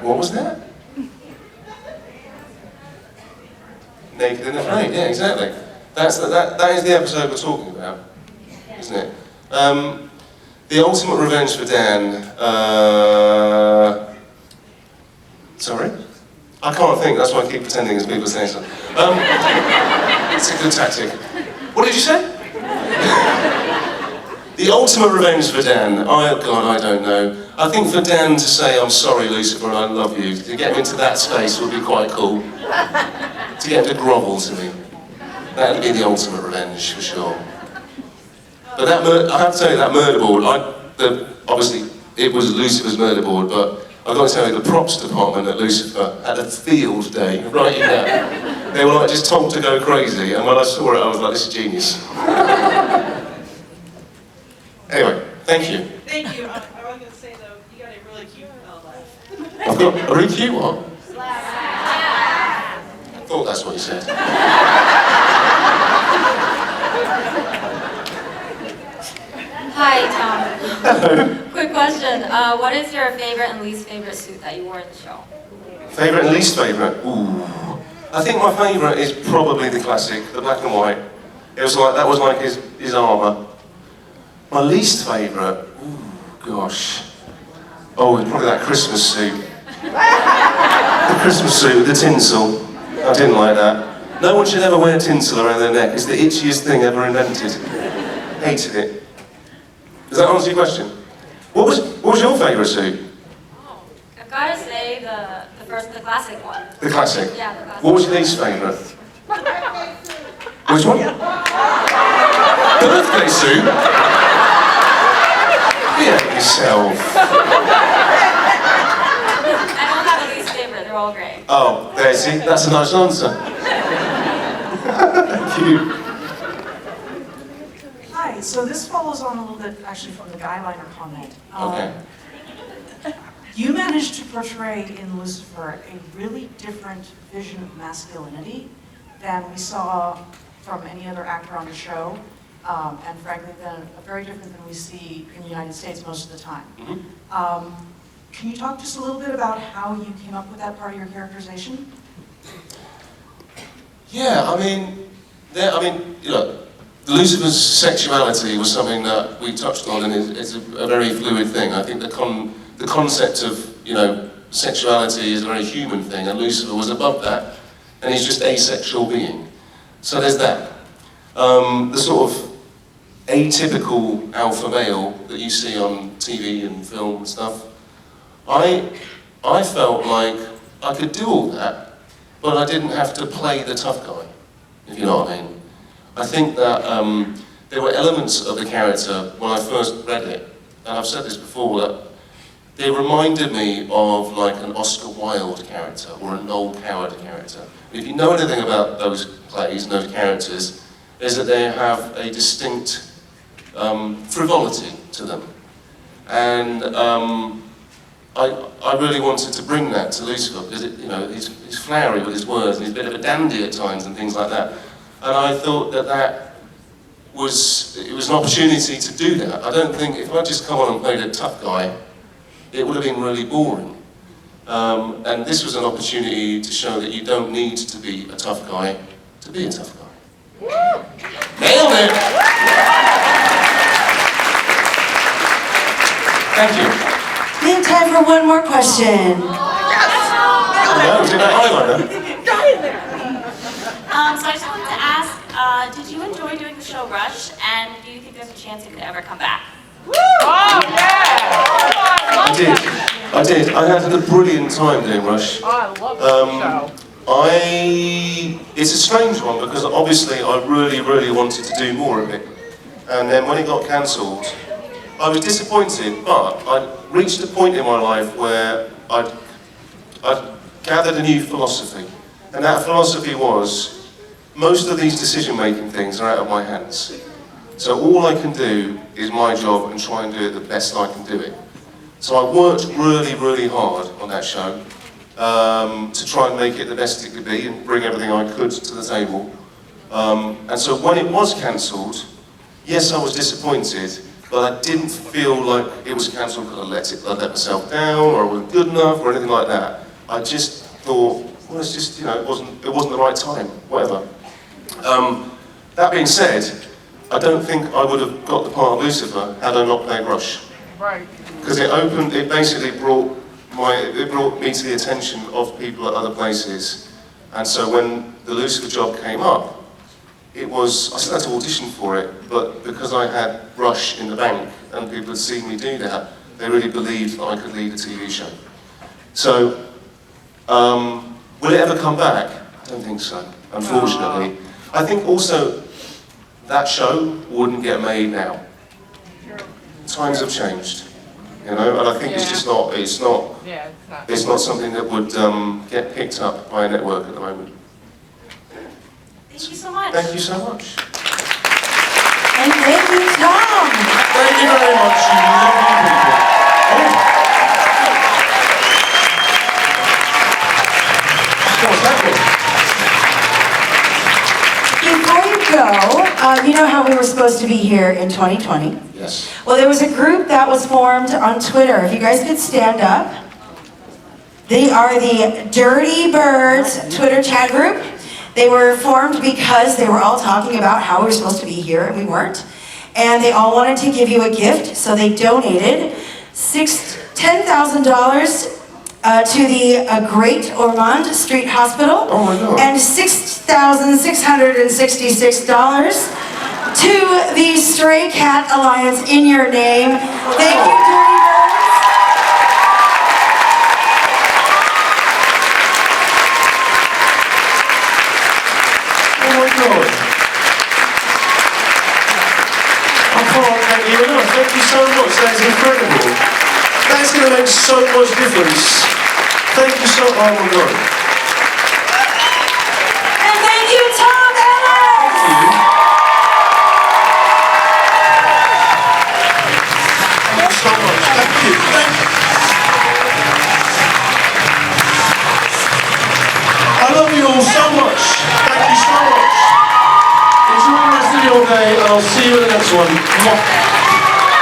What was that? Naked and Afraid, yeah, exactly. That is the episode we're talking about, isn't it? The ultimate revenge for Dan. Sorry? I can't think, that's why I keep pretending as people say something. It's a good tactic. What did you say? The ultimate revenge for Dan. Oh God, I don't know. I think for Dan to say, I'm sorry, Lucifer, and I love you, to get him into that space would be quite cool. To get him to grovel to me. That would be the ultimate revenge, for sure. But that I have to tell you, that murder board, obviously it was Lucifer's murder board, but I've got to tell you, the props department at Lucifer had a field day writing that. They were like just told to go crazy, and when I saw it, I was like, this is genius. Anyway, thank you. Thank you. I was going to say, though, you got a really cute laugh. I've got a really cute one. I thought that's what you said. Hi, Tom. Hello. Quick question. What is your favorite and least favorite suit that you wore in the show? Favourite and least favourite? Ooh. I think my favourite is probably the classic, the black and white. It was like, that was like his armour. My least favourite? Ooh, gosh. Oh, probably that Christmas suit. The Christmas suit with the tinsel. I didn't like that. No one should ever wear tinsel around their neck. It's the itchiest thing ever invented. Hated it. Does that answer your question? What was your favourite suit? Oh, I've got to say the classic one. The classic? Yeah, the classic. What was your least favourite? Which one? Birthday suit? Behave yourself. I don't have a least favorite, they're all great. Oh, there, see? That's a nice answer. Thank you. Hi, so this follows on a little bit, actually, from the guyliner comment. Okay. You managed to portray in Lucifer a really different vision of masculinity than we saw from any other actor on the show, and frankly, very different than we see in the United States most of the time. Mm-hmm. Can you talk just a little bit about how you came up with that part of your characterization? Yeah, I mean, you know, Lucifer's sexuality was something that we touched on, and it's a very fluid thing. I think the concept of, you know, sexuality is a very human thing, and Lucifer was above that, and he's just a sexual being. So there's that. The sort of atypical alpha male that you see on TV and film and stuff, I felt like I could do all that, but I didn't have to play the tough guy, if you know what I mean. I think that there were elements of the character when I first read it, and I've said this before, that they reminded me of like an Oscar Wilde character or a Noel Coward character. If you know anything about those plays and those characters, is that they have a distinct frivolity to them. And I really wanted to bring that to Lucifer, because he's flowery with his words, and he's a bit of a dandy at times and things like that. And I thought that was an opportunity to do that. I don't think, if I just come on and played a tough guy, it would have been really boring. And this was an opportunity to show that you don't need to be a tough guy to be a tough guy. Nailed it! Thank you. We have time for one more question. Hello, is it that eyeliner? So I just wanted to ask, did you enjoy doing the show Rush, and do you think there's a chance you could ever come back? I did. I had a brilliant time doing Rush. Oh, I love that show. It's a strange one, because obviously I really, really wanted to do more of it. And then when it got cancelled, I was disappointed, but I reached a point in my life where I'd gathered a new philosophy. And that philosophy was, most of these decision-making things are out of my hands. So all I can do is my job and try and do it the best I can do it. So I worked really, really hard on that show to try and make it the best it could be and bring everything I could to the table. And so when it was cancelled, yes, I was disappointed, but I didn't feel like it was cancelled because I let myself down, or I wasn't good enough, or anything like that. I just thought, well, it's just, you know, it wasn't the right time, whatever. That being said, I don't think I would have got the part of Lucifer had I not played Rush. Right. Because it basically brought me to the attention of people at other places. And so when the Lucifer job came up, I still had to audition for it, but because I had Rush in the bank and people had seen me do that, they really believed that I could lead a TV show. So, will it ever come back? I don't think so, unfortunately. I think also that show wouldn't get made now. Times have changed, you know, and I think it's not something that would get picked up by a network at the moment. Thank you so much. Thank you so much. And thank you, Tom. Thank you very much, you lovely people. What's happening? Before you go, you know how we were supposed to be here in 2020? Yes. Well, there was a group that was formed on Twitter. If you guys could stand up. They are the Dirty Birds Twitter chat group. They were formed because they were all talking about how we were supposed to be here and we weren't. And they all wanted to give you a gift, so they donated $10,000 to the Great Ormond Street Hospital. Oh my God. And $6,666 to the Stray Cat Alliance in your name. Thank you, Dirty Birds. Oh my God. I can't thank you enough. Thank you so much. That is incredible. That's going to make so much difference. Thank you so much. Oh my God. And thank you, Tom Ellis. Thank you. Thank you so much. Thank you. Thank you. I love you all so much. Thank you so much. Enjoy the rest of your day, and I'll see you in the next one.